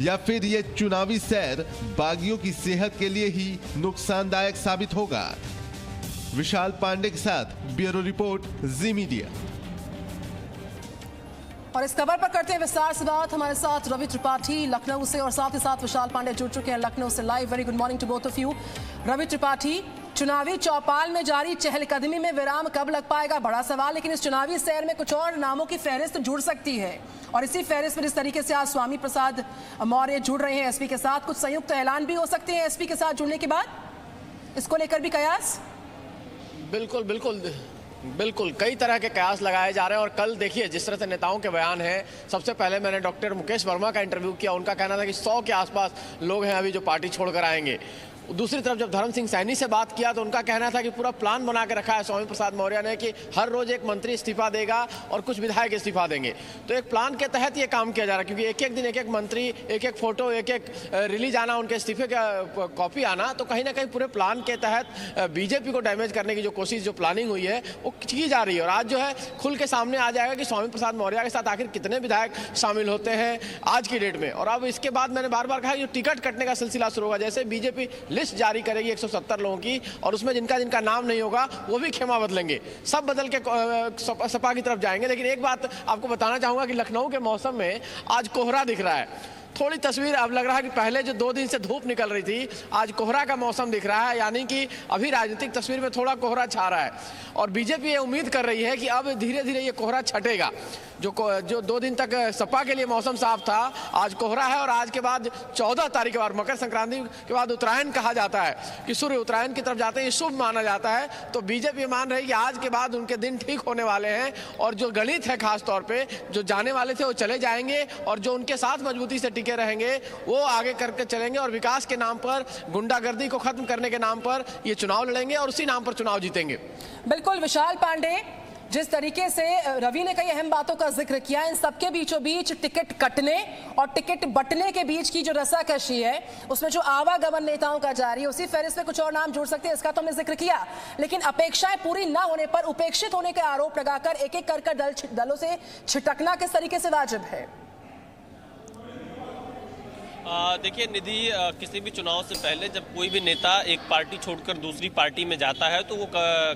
या फिर ये चुनावी सैर बागियों की सेहत के लिए ही नुकसानदायक साबित होगा? विशाल पांडे के साथ ब्यूरो रिपोर्ट, जी मीडिया। और इस खबर पर करते हैं विस्तार से बात। हमारे साथ रवि त्रिपाठी लखनऊ से और साथ ही साथ विशाल पांडे जुड़ चुके हैं लखनऊ से live. Very good morning to both of you. Ravi Tripathi, चुनावी चौपाल में जारी चहलकदमी में विराम कब लग पाएगा, बड़ा सवाल। लेकिन इस चुनावी सैर में कुछ और नामों की फहरिस्त जुड़ सकती है और इसी फहरिस्त में जिस तरीके से आज स्वामी प्रसाद मौर्य जुड़ रहे हैं एसपी के साथ, कुछ संयुक्त ऐलान भी हो सकते हैं एसपी के साथ जुड़ने के बाद, इसको लेकर भी कयास? बिल्कुल बिल्कुल बिल्कुल, कई तरह के कयास लगाए जा रहे हैं। और कल देखिए जिस तरह से नेताओं के बयान हैं, सबसे पहले मैंने डॉक्टर मुकेश वर्मा का इंटरव्यू किया, उनका कहना था कि 100 के आसपास लोग हैं अभी जो पार्टी छोड़कर आएंगे। दूसरी तरफ जब धर्म सिंह सैनी से बात किया तो उनका कहना था कि पूरा प्लान बना के रखा है स्वामी प्रसाद मौर्य ने कि हर रोज एक मंत्री इस्तीफा देगा और कुछ विधायक इस्तीफा देंगे। तो एक प्लान के तहत ये काम किया जा रहा है, क्योंकि एक एक दिन एक एक मंत्री, एक एक फोटो, एक एक रिलीज आना, उनके इस्तीफे का कॉपी आना, तो कहीं ना कहीं पूरे प्लान के तहत बीजेपी को डैमेज करने की जो कोशिश, जो प्लानिंग हुई है वो की जा रही है। और आज जो है खुल के सामने आ जाएगा कि स्वामी प्रसाद मौर्य के साथ आखिर कितने विधायक शामिल होते हैं आज की डेट में। और अब इसके बाद मैंने बार बार कहा कि टिकट कटने का सिलसिला शुरू होगा। जैसे बीजेपी लिस्ट जारी करेगी 170 लोगों की, और उसमें जिनका जिनका नाम नहीं होगा वो भी खेमा बदलेंगे, सब बदल के सपा की तरफ जाएंगे। लेकिन एक बात आपको बताना चाहूंगा कि लखनऊ के मौसम में आज कोहरा दिख रहा है। थोड़ी तस्वीर अब लग रहा है कि पहले जो 2 दिन से धूप निकल रही थी, आज कोहरा का मौसम दिख रहा है, यानी कि अभी राजनीतिक तस्वीर में थोड़ा कोहरा छा रहा है। और बीजेपी ये उम्मीद कर रही है कि अब धीरे धीरे ये कोहरा छटेगा। जो 2 दिन तक सपा के लिए मौसम साफ था, आज कोहरा है। और आज के बाद 14 तारीख के बाद, मकर संक्रांति के बाद उत्तरायण कहा जाता है कि सूर्य उत्तरायण की तरफ जाते हैं, ये शुभ माना जाता है। तो बीजेपी मान रही है कि आज के बाद उनके दिन ठीक होने वाले हैं और जो गणित है खास तौर पे, जो जाने वाले थे वो चले जाएंगे और जो उनके साथ मजबूती से टिके रहेंगे वो आगे करके चलेंगे और विकास के नाम पर, गुंडागर्दी को खत्म करने के नाम पर ये चुनाव लड़ेंगे और उसी नाम पर चुनाव जीतेंगे। बिल्कुल विशाल पांडे, जिस तरीके से रवि ने कई अहम बातों का जिक्र किया, इन सबके बीचों बीच टिकट कटने और टिकट बंटने के बीच की जो रस्साकशी है, उसमें जो आवागमन नेताओं का जारी है, उसी फहरिस्त में कुछ और नाम जुड़ सकते हैं, इसका तो हमने जिक्र किया। लेकिन अपेक्षाएं पूरी न होने पर उपेक्षित होने के आरोप लगाकर एक एक कर दलों से छिटकना किस तरीके से वाजिब है? देखिए निधि, किसी भी चुनाव से पहले जब कोई भी नेता एक पार्टी छोड़कर दूसरी पार्टी में जाता है तो वो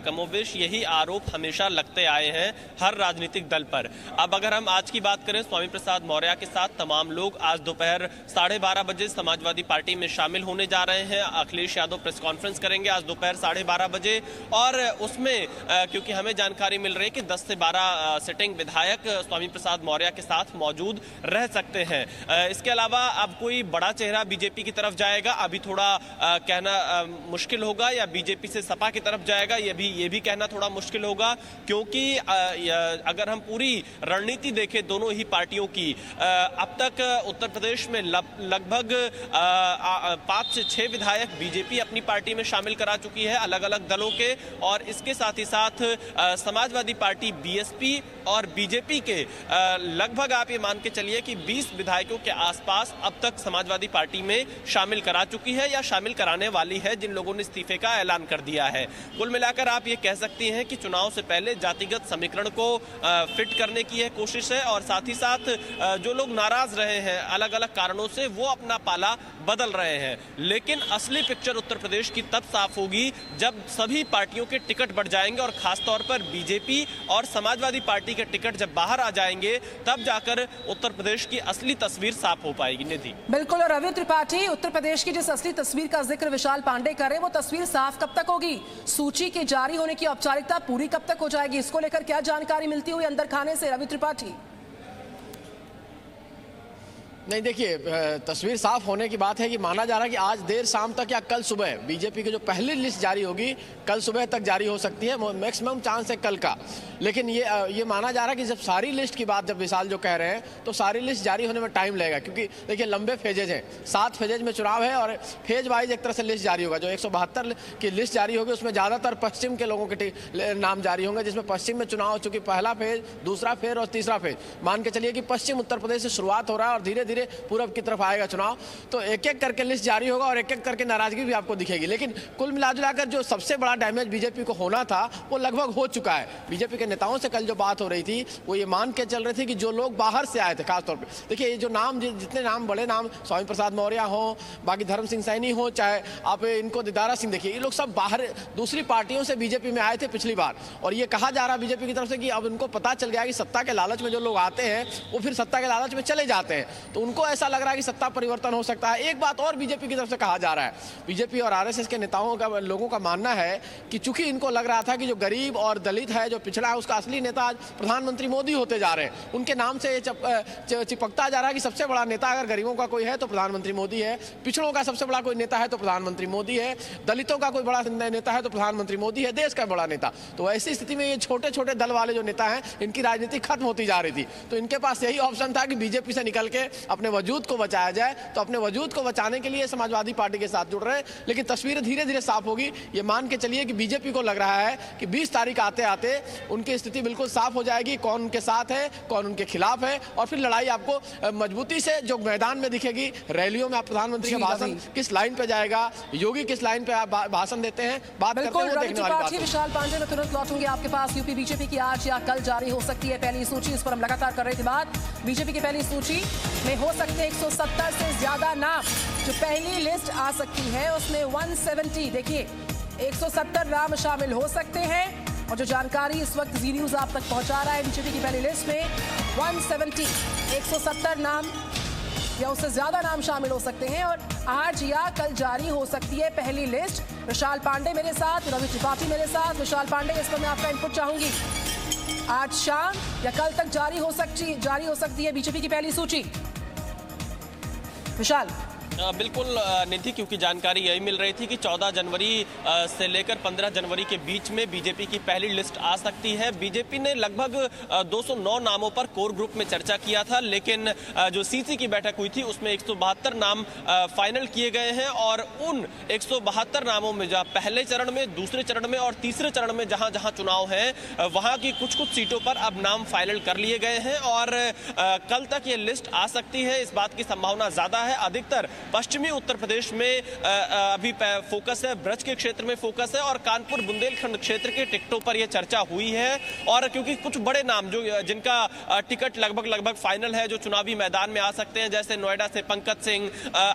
कमोबेश यही आरोप हमेशा लगते आए हैं हर राजनीतिक दल पर। अब अगर हम आज की बात करें, स्वामी प्रसाद मौर्य के साथ तमाम लोग आज दोपहर 12:30 बजे समाजवादी पार्टी में शामिल होने जा रहे हैं। अखिलेश यादव प्रेस कॉन्फ्रेंस करेंगे आज दोपहर 12:30 बजे और उसमें क्योंकि हमें जानकारी मिल रही है कि 10 से 12 सिटिंग विधायक स्वामी प्रसाद मौर्य के साथ मौजूद रह सकते हैं। इसके अलावा अब कोई बड़ा चेहरा बीजेपी की तरफ जाएगा अभी थोड़ा कहना मुश्किल होगा, या बीजेपी से सपा की तरफ जाएगा ये भी कहना थोड़ा मुश्किल होगा, क्योंकि अगर हम पूरी रणनीति देखें दोनों ही पार्टियों की, अब तक उत्तर प्रदेश में लगभग 5 से 6 विधायक बीजेपी अपनी पार्टी में शामिल करा चुकी है अलग अलग दलों के, और इसके साथ ही साथ समाजवादी पार्टी बीएसपी और बीजेपी के लगभग आप ये मान के चलिए कि 20 विधायकों के आसपास अब तक समाजवादी पार्टी में शामिल करा चुकी है या शामिल कराने वाली है, जिन लोगों ने इस्तीफे का ऐलान कर दिया है। कुल मिलाकर आप ये कह सकती हैं कि चुनाव से पहले जातिगत समीकरण को फिट करने की यह कोशिश है और साथ ही साथ जो लोग नाराज रहे हैं अलग अलग कारणों से वो अपना पाला बदल रहे हैं। लेकिन असली पिक्चर उत्तर प्रदेश की तब साफ होगी जब सभी पार्टियों के टिकट बढ़ जाएंगे और खासतौर पर बीजेपी और समाजवादी पार्टी के टिकट जब बाहर आ जाएंगे तब जाकर उत्तर प्रदेश की असली तस्वीर साफ हो पाएगी। निधि, बिल्कुल। और रवि त्रिपाठी, उत्तर प्रदेश की जिस असली तस्वीर का जिक्र विशाल पांडे कर रहे हैं, वो तस्वीर साफ कब तक होगी? सूची के जारी होने की औपचारिकता पूरी कब तक हो जाएगी? इसको लेकर क्या जानकारी मिलती हुई अंदर खाने से रवि त्रिपाठी? नहीं, देखिए तस्वीर साफ होने की बात है कि माना जा रहा है कि आज देर शाम तक या कल सुबह बीजेपी की जो पहली लिस्ट जारी होगी कल सुबह तक जारी हो सकती है, मैक्सिमम चांस है कल का। लेकिन ये माना जा रहा है कि जब सारी लिस्ट की बात, जब विशाल जो कह रहे हैं, तो सारी लिस्ट जारी होने में टाइम लगेगा, क्योंकि देखिए लंबे फेजेज हैं, 7 फेजेज में चुनाव है और फेज वाइज एक तरह से लिस्ट जारी होगा। जो 172 की लिस्ट जारी होगी उसमें ज़्यादातर पश्चिम के लोगों के नाम जारी होंगे, जिसमें पश्चिम में चुनाव हो चुकी पहला फेज, दूसरा फेज और तीसरा फेज। मान के चलिए कि पश्चिम उत्तर प्रदेश से शुरुआत हो रहा है और धीरे धीरे धीरे पूरब की तरफ आएगा चुनाव, तो एक एक करके लिस्ट जारी होगा और एक एक करके नाराजगी भी आपको दिखेगी। लेकिन कुल मिलाजुलाकर जो सबसे बड़ा डैमेज बीजेपी को होना था वो लगभग हो चुका है। बीजेपी के नेताओं से कल जो बात हो रही थी वो ये मान के चल रही थी कि जो लोग बाहर से आए थे, खासतौर पर देखिए ये जो नाम, जितने नाम, बड़े नाम, स्वामी प्रसाद मौर्य हो, बाकी धर्म सिंह सैनी हो, चाहे आप इनको दिदारा सिंह देखिए, ये लोग सब बाहर दूसरी पार्टियों से बीजेपी में आए थे पिछली बार। और ये कहा जा रहा है बीजेपी की तरफ से कि अब उनको पता चल गया कि सत्ता के लालच में जो लोग आते हैं वो फिर सत्ता के लालच में चले जाते हैं, तो उनको ऐसा लग रहा है कि सत्ता परिवर्तन हो सकता है। एक बात और बीजेपी की तरफ से कहा जा रहा है, बीजेपी और आरएसएस के नेताओं का, लोगों का मानना है कि चूंकि इनको लग रहा था कि जो गरीब और दलित है, जो पिछड़ा है, उसका असली नेता आज प्रधानमंत्री मोदी होते जा रहे हैं। उनके नाम से चिपकता जा रहा है कि सबसे बड़ा नेता अगर गरीबों का कोई है तो प्रधानमंत्री मोदी है, पिछड़ों का सबसे बड़ा कोई नेता है तो प्रधानमंत्री मोदी है, दलितों का कोई बड़ा नेता है तो प्रधानमंत्री मोदी है, देश का बड़ा नेता। तो ऐसी स्थिति में ये छोटे छोटे दल वाले जो नेता हैं, इनकी राजनीति खत्म होती जा रही थी, तो इनके पास यही ऑप्शन था कि बीजेपी से निकल के अपने वजूद को बचाया जाए। तो अपने वजूद को बचाने के लिए समाजवादी पार्टी के साथ जुड़ रहे हैं, लेकिन तस्वीर धीरे धीरे साफ होगी। ये मान के चलिए कि बीजेपी को लग रहा है कि 20 तारीख आते आते उनकी स्थिति बिल्कुल साफ हो जाएगी, कौन उनके साथ है, कौन उनके खिलाफ है, और फिर लड़ाई आपको मजबूती से जो मैदान में दिखेगी। रैलियों में आप प्रधानमंत्री का भाषण किस लाइन पे जाएगा, योगी किस लाइन पे आप भाषण देते हैं, बात करते हैं, वो देखने वाली बात है। विशाल पांडे, मैं तुरंत लौटूंगी आपके पास। यूपी बीजेपी की आज या कल जारी हो सकती है पहली सूची, इस पर हम लगातार कर रहे थे बात। बीजेपी की पहली सूची में हो सकते हैं 170 से ज्यादा नाम। जो पहली लिस्ट आ सकती है उसमें 170, देखिए 170 नाम शामिल हो सकते हैं। और जो जानकारी इस वक्त जी न्यूज आप तक पहुंचा रहा है, बीजेपी की पहली लिस्ट में 170 नाम या उससे ज्यादा नाम शामिल हो सकते हैं। और आज या कल जारी हो सकती है पहली लिस्ट। विशाल पांडे मेरे साथ, रवि त्रिपाठी मेरे साथ। विशाल पांडे, इस पर मैं आपका इनपुट चाहूंगी। आज शाम या कल तक जारी हो सकती है बीजेपी की पहली सूची। विशाल। बिल्कुल निधि, क्योंकि जानकारी यही मिल रही थी कि 14 जनवरी से लेकर 15 जनवरी के बीच में बीजेपी की पहली लिस्ट आ सकती है। बीजेपी ने लगभग 209 नामों पर कोर ग्रुप में चर्चा किया था, लेकिन जो सीसी की बैठक हुई थी उसमें 172 नाम फाइनल किए गए हैं। और उन 172 नामों में जहाँ पहले चरण में, दूसरे चरण में और तीसरे चरण में जहां जहां चुनाव है, वहां की कुछ कुछ सीटों पर अब नाम फाइनल कर लिए गए हैं और कल तक ये लिस्ट आ सकती है, इस बात की संभावना ज्यादा है। अधिकतर पश्चिमी उत्तर प्रदेश में अभी फोकस है, ब्रज के क्षेत्र में फोकस है और कानपुर बुंदेलखंड क्षेत्र के टिकटों पर यह चर्चा हुई है। और क्योंकि कुछ बड़े नाम जो जिनका टिकट लगभग फाइनल है, जो चुनावी मैदान में आ सकते हैं, जैसे नोएडा से पंकज सिंह,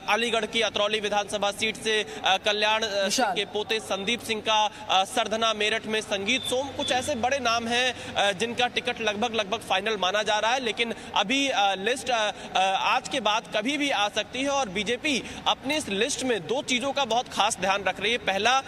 अलीगढ़ की अतरौली विधानसभा सीट से कल्याण सिंह के पोते संदीप सिंह का, सरधना मेरठ में संगीत सोम, कुछ ऐसे बड़े नाम हैं जिनका टिकट लगभग फाइनल माना जा रहा है। लेकिन अभी लिस्ट आज के बाद कभी भी आ सकती है और बीजेपी अपनी इस लिस्ट में दो चीजों का बहुत खास ध्यान रख रही है। पहला,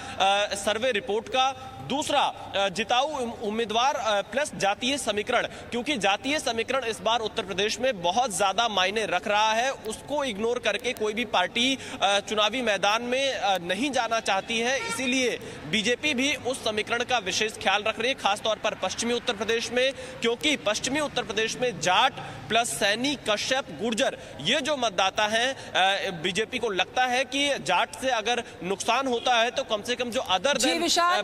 सर्वे रिपोर्ट का, दूसरा जिताऊ उम्मीदवार प्लस जातीय समीकरण, क्योंकि जातीय समीकरण इस बार उत्तर प्रदेश में बहुत ज्यादा मायने रख रहा है। उसको इग्नोर करके कोई भी पार्टी चुनावी मैदान में नहीं जाना चाहती है, इसीलिए बीजेपी भी उस समीकरण का विशेष ख्याल रख रही है, खासतौर पर पश्चिमी उत्तर प्रदेश में, क्योंकि पश्चिमी उत्तर प्रदेश में जाट प्लस सैनी, कश्यप, गुर्जर, ये जो मतदाता हैं, बीजेपी को लगता है कि जाट से अगर नुकसान होता है तो कम से कम जो अदर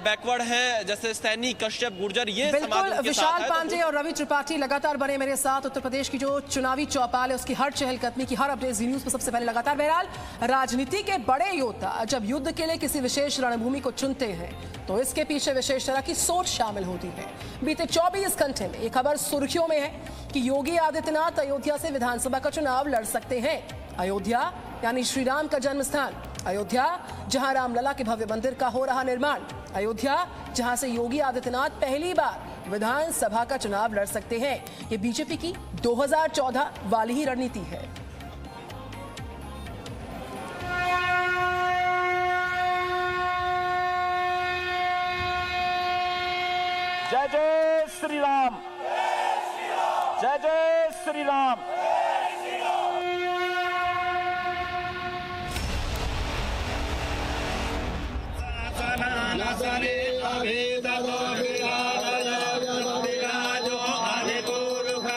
बैकवर्ड है, जैसे सैनी, कश्यप, गुर्जर, ये बिल्कुल। विशाल पांडे और रवि त्रिपाठी लगातार बने मेरे साथ। उत्तर प्रदेश की जो चुनावी चौपाल है उसकी हर चहलकदमी की हर अपडेट जी न्यूज पर सबसे पहले लगातार। बहरहाल, राजनीति के बड़े योद्धा जब युद्ध के लिए किसी विशेष रणभूमि को चुनते हैं तो इसके पीछे विशेष तरह की सोच शामिल होती है। बीते 24 घंटे में एक खबर सुर्खियों में है कि योगी आदित्यनाथ अयोध्या से विधानसभा का चुनाव लड़ सकते हैं। अयोध्या यानी श्री राम का जन्म स्थान, अयोध्या जहां रामलला के भव्य मंदिर का हो रहा निर्माण, अयोध्या जहां से योगी आदित्यनाथ पहली बार विधानसभा का चुनाव लड़ सकते हैं। ये बीजेपी की 2014 वाली ही रणनीति है। जय जय श्री राम, जय जय श्री राम।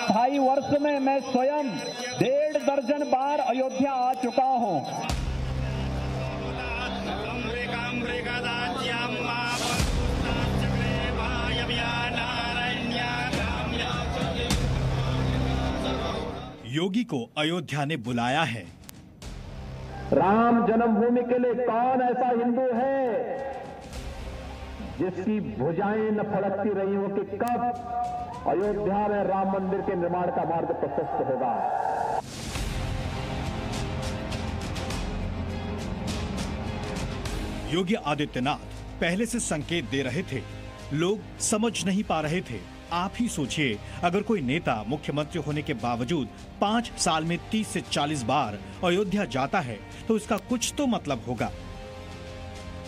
ढाई वर्ष में मैं स्वयं 1.5 दर्जन बार अयोध्या आ चुका हूं। योगी को अयोध्या ने बुलाया है। राम जन्मभूमि के लिए कौन ऐसा हिंदू है जिसकी भुजाएं न फड़कती रही हो कि कब अयोध्या में राम मंदिर के निर्माण का मार्ग प्रशस्त होगा। योगी आदित्यनाथ पहले से संकेत दे रहे थे, लोग समझ नहीं पा रहे थे। आप ही सोचिए, अगर कोई नेता मुख्यमंत्री होने के बावजूद 5 साल में 30 से 40 बार अयोध्या जाता है तो इसका कुछ तो मतलब होगा।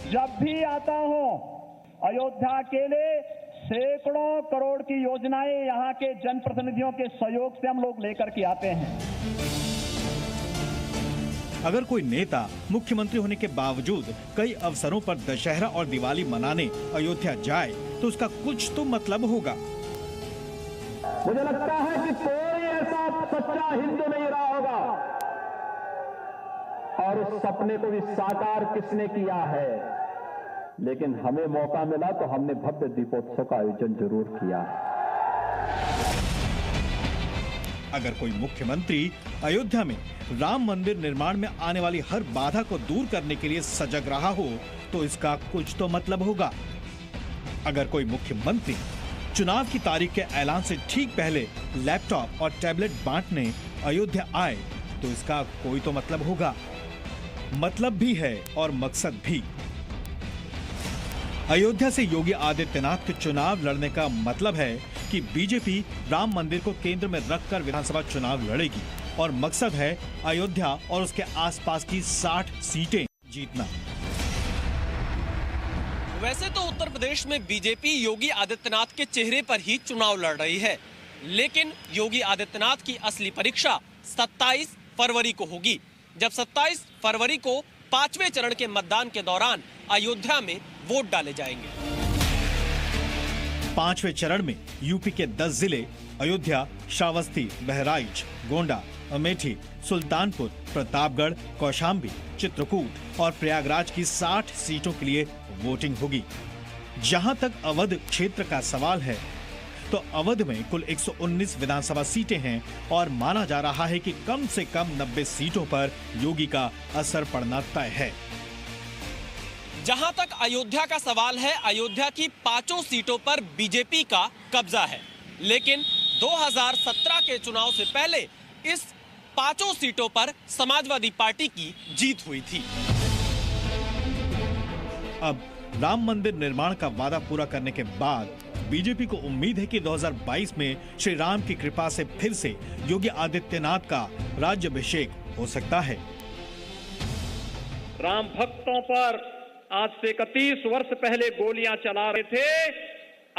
जब भी आता हूं अयोध्या के लिए सैकड़ों करोड़ की योजनाएं यहां के जनप्रतिनिधियों के सहयोग से हम लोग लेकर के आते हैं। अगर कोई नेता मुख्यमंत्री होने के बावजूद कई अवसरों पर दशहरा और दिवाली मनाने अयोध्या जाए तो उसका कुछ तो मतलब होगा। मुझे लगता है कि कोई ऐसा सच्चा हिंदू नहीं रहा होगा और उस सपने को भी साकार किसने किया है, लेकिन हमें मौका मिला तो हमने भव्य दीपोत्सव का आयोजन जरूर किया। अगर कोई मुख्यमंत्री अयोध्या में राम मंदिर निर्माण में आने वाली हर बाधा को दूर करने के लिए सजग रहा हो तो इसका कुछ तो मतलब होगा। अगर कोई मुख्यमंत्री चुनाव की तारीख के ऐलान से ठीक पहले लैपटॉप और टैबलेट बांटने अयोध्या आए तो इसका कोई तो मतलब होगा। मतलब भी है और मकसद भी। अयोध्या से योगी आदित्यनाथ के चुनाव लड़ने का मतलब है कि बीजेपी राम मंदिर को केंद्र में रखकर विधानसभा चुनाव लड़ेगी और मकसद है अयोध्या और उसके आसपास की 60 सीटें जीतना। वैसे तो उत्तर प्रदेश में बीजेपी योगी आदित्यनाथ के चेहरे पर ही चुनाव लड़ रही है, लेकिन योगी आदित्यनाथ की असली परीक्षा 27 फरवरी को होगी, जब 27 फरवरी को 5वें चरण के मतदान के दौरान अयोध्या में वोट डाले जाएंगे। 5वें चरण में यूपी के 10 जिले अयोध्या, श्रावस्ती, बहराइच, गोंडा, अमेठी, सुल्तानपुर, प्रतापगढ़, कौशाम्बी, चित्रकूट और प्रयागराज की 60 सीटों के लिए वोटिंग होगी। जहां तक अवध क्षेत्र का सवाल है तो अवध में कुल 119 विधानसभा सीटें हैं और माना जा रहा है कि कम से कम 90 सीटों पर योगी का असर पड़ना तय है। जहां तक अयोध्या का सवाल है, अयोध्या की 5 सीटों पर बीजेपी का कब्जा है, लेकिन 2017 के चुनाव से पहले इस 5 सीटों पर समाजवादी पार्टी की जीत हुई थी। अब राम मंदिर निर्माण का वादा पूरा करने के बाद बीजेपी को उम्मीद है कि 2022 में श्री राम की कृपा से फिर से योगी आदित्यनाथ का राज्याभिषेक हो सकता है। राम भक्तों पर आज से 31 वर्ष पहले गोलियां चला रहे थे,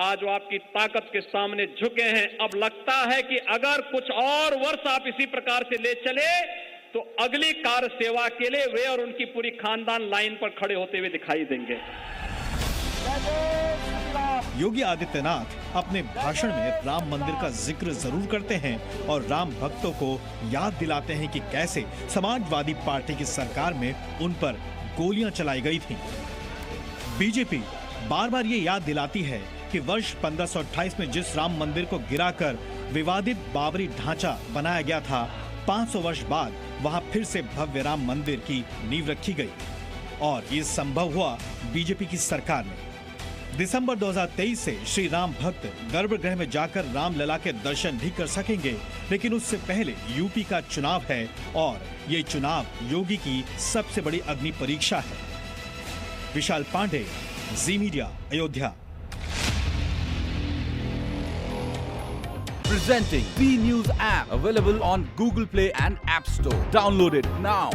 आज वो आपकी ताकत के सामने झुके हैं। अब लगता है कि अगर कुछ और वर्ष आप इसी प्रकार से ले चले तो अगली कार्य सेवा के लिए वे और उनकी पूरी खानदान लाइन पर खड़े होते हुए दिखाई देंगे। योगी आदित्यनाथ अपने भाषण में राम मंदिर का जिक्र जरूर करते हैं और राम भक्तों को याद दिलाते हैं कि कैसे समाजवादी पार्टी की सरकार में उन पर गोलियां चलाई गई थीं। बीजेपी बार बार ये याद दिलाती है कि वर्ष 1528 में जिस राम मंदिर को गिराकर विवादित बाबरी ढांचा बनाया गया था, 500 वर्ष बाद वहां फिर से भव्य राम मंदिर की नींव रखी गई और ये संभव हुआ बीजेपी की सरकार में। दिसंबर 2023 से श्री राम भक्त गर्भगृह में जाकर रामलला के दर्शन भी कर सकेंगे, लेकिन उससे पहले यूपी का चुनाव है और ये चुनाव योगी की सबसे बड़ी अग्नि परीक्षा है। Vishal Pandey, Zee Media, Ayodhya. Presenting B News app, available on Google Play and App Store. Download it now.